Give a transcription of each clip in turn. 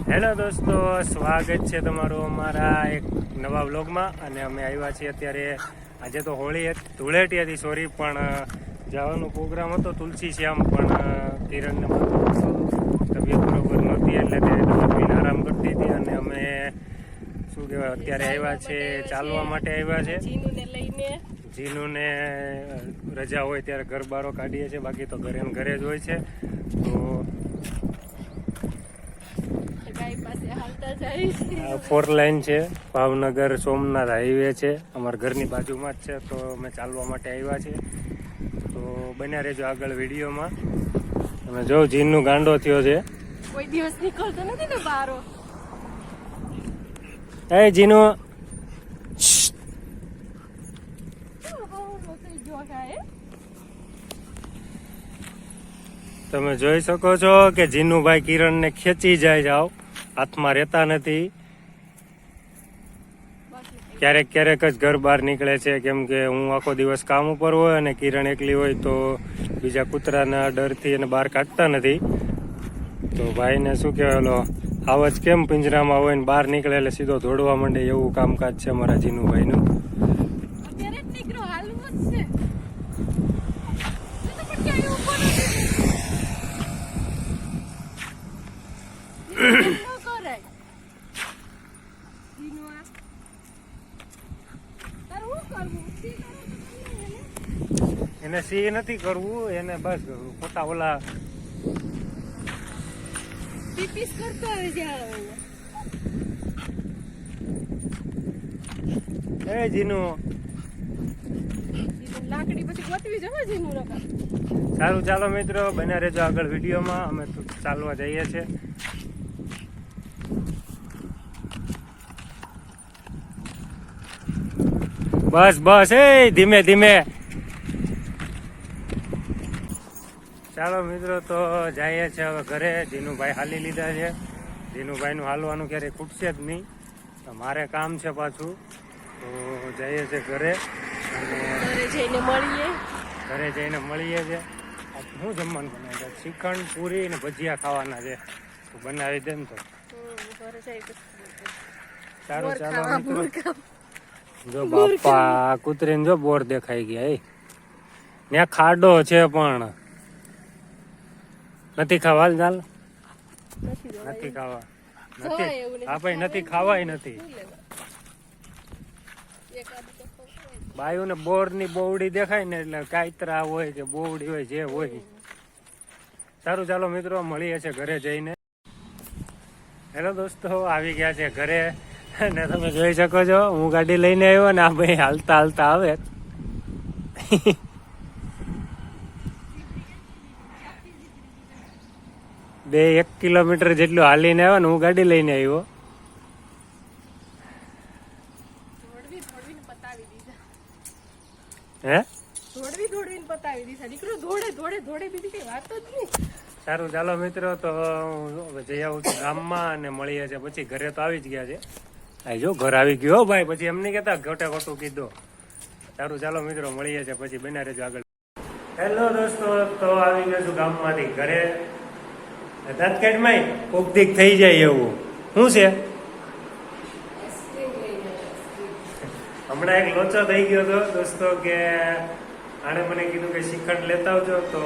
Hello દોસ્તો, સ્વાગત છે તમારું અમારા એક નવા વ્લોગમાં. અને અમે આવ્યા છીએ અત્યારે. આજે તો હોળી ધૂળેટી હતી, સોરી, પણ જવાનો પ્રોગ્રામ હતો તુલસી શ્યામ, પણ કિરણને તબિયત બરોબર નહોતી એટલે તે દવા આરામ કરતી હતી. અને અમે શું કહેવાય અત્યારે આવ્યા છે, ચાલવા માટે આવ્યા છે. જીનુને રજા હોય ત્યારે ઘર બારો કાઢીએ છીએ, બાકી તો ઘરે ઘરે જ હોય છે. તો 4 લાઈન છે, ભાવનગર સોમનાથ હાઈવે છે, અમારા ઘરની બાજુમાં જ છે. તો અમે ચાલવા માટે આવ્યા છીએ. તો બન્યા રહેજો આગળ વિડીયોમાં. તમે જો જીનનું ગાંડો થયો છે. કોઈ દિવસ નીકળતો નથી ને બારો. એ જીનુ, તમે જોઈ શકો છો કે જીનુભાઈ કિરણને ખેંચી જાય જાવ, હાથમાં રહેતા નથી. ક્યારેક ક્યારેક જ ઘર બહાર નીકળે છે, કેમ કે હું આખો દિવસ કામ ઉપર હોય અને કિરણ એકલી હોય તો બીજા કૂતરાના ડરથી એને બહાર કાઢતા નથી. તો ભાઈને શું કહેવાય, ઓલો આવજ કેમ પિંજરામાં હોય ને બહાર નીકળે એટલે સીધો દોડવા માંડે, એવું કામકાજ છે અમારા જીનુભાઈનું. એને સી નથી કરવું, એને બસ ખોટા ઓલા પીપીસ કરતો હોય જ્યાં એ જીનુ લાકડી પછી ગોતવી જવા જીનું રકા. સારું, ચાલો મિત્રો, બન્યા રહેજો આગળ વિડીયોમાં. અમે તો ચાલવા જઈએ છીએ. બસ બસ, એ ધીમે ધીમે. ચાલો મિત્રો, તો જઈએ છીએ હવે ઘરે. જીનુભાઈ હાલી લીધા છે. જીનુભાઈનું હાલવાનું ક્યારેય ખૂટશે જ નહીં. મારે કામ છે પાછું, તો જઈએ છીએ ઘરે. ઘરે જઈને મળીએ. ઘરે જઈને મળીએ છે. શું જમવાનું બનાવે છે? શ્રીખંડ, પૂરી ને ભજીયા ખાવાના છે. તો બનાવી દે ને તો. સારું, ચાલો મિત્રો. જો બાપા, કૂતરીને જો બોર દેખાઈ ગયા. ત્યાં ખાડો છે પણ નથી ખાવા. ચાલ, નથી ખાવા, નથી. હા ભાઈ, નથી ખાવાય નથી. બાયું ને બોર ની બોવડી દેખાય ને એટલે કાયતરા હોય કે બોવડી હોય, જે હોય. સારું, ચાલો મિત્રો, મળીએ છે ઘરે જઈને. હેલો દોસ્તો, આવી ગયા છે ઘરે. અને તમે જોઈ શકો છો, હું ગાડી લઈને આવ્યો ને આ ભાઈ હાલતા હાલતા આવે. 1 કિલોમીટર જેટલું હાલીને આવ્યો ને હું ગાડી લઈને આવ્યો. હે? સારું, ચાલો મિત્રો, તો જઈ આવું છું ગામમાં અને મળીએ છે પછી. ઘરે તો આવી જ ગયા છે. આ જો ઘર આવી ગયો ભાઈ, પછી એમ નહીં કેતા ઘટે ખોટું કીધું. સારું, ચાલો મિત્રો, મળીએ છે પછી. બન્યા રહેજો આગળ. હેલો દોસ્તો, તો આવી ગયો છું ગામમાંથી ઘરે. દાંતકાઢમાં કોકદીક થઈ જાય એવું શું છે? હમણાં એક લોચો થઈ ગયો હતો દોસ્તો, કે આણે મને કીધું કે શ્રીખંડ લેતા આવજો. તો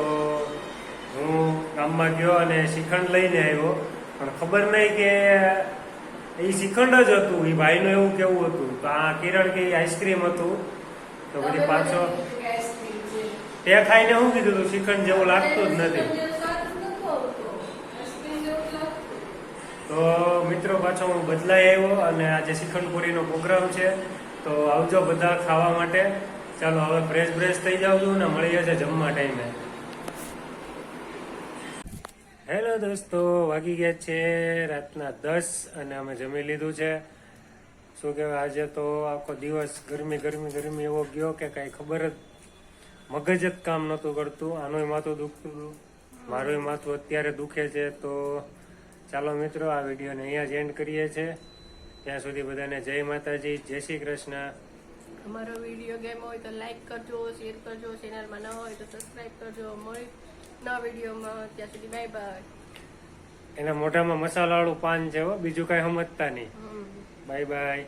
હું ગામમાં ગયો અને શ્રીખંડ લઈને આવ્યો, પણ ખબર નહીં કે એ શ્રીખંડ જ હતું. એ ભાઈનું એવું કેવું હતું તો આ કિરણ કે આઈસ્ક્રીમ હતું. તો પછી પાછો તે ખાઈને શું કીધું હતું, શ્રીખંડ જેવું લાગતું જ નથી. તો મિત્રો, પાછો હું બદલાઈ આવ્યો અને આજે શ્રીખંડ પૂરીનો પ્રોગ્રામ છે. તો આવજો બધા ખાવા માટે. ચાલો હવે ફ્રેશ થઈ જાવ છું ને મળીએ છે જમવા ટાઈમે. હેલો દોસ્તો, વાગી ગયા છે રાતના 10 અને અમે જમી લીધું છે. શું કહેવાય, આજે તો આખો દિવસ ગરમી એવો ગયો કે કાંઈ ખબર જ, મગજ જ કામ નહોતું કરતું. આનોય માથું દુખતું હતું, મારુંય માથું અત્યારે દુખે છે. તો ચાલો મિત્રો, આ વિડીયોને અહીંયા જ એન્ડ કરીએ છીએ. ત્યાં સુધી બધાને જય માતાજી, જય શ્રી કૃષ્ણ. અમારો વિડીયો ગેમ હોય તો લાઈક કરજો, શેર કરજો, ચેનલમાં ન હોય તો સબસ્ક્રાઈબ કરજો. મળી નવા વિડીયોમાં, ત્યાં સુધી બાય બાય. એના મોઢામાં મસાલાવાળું પાન છે હો, બીજું કઈ સમજતા નહીં. હમ. Bye by.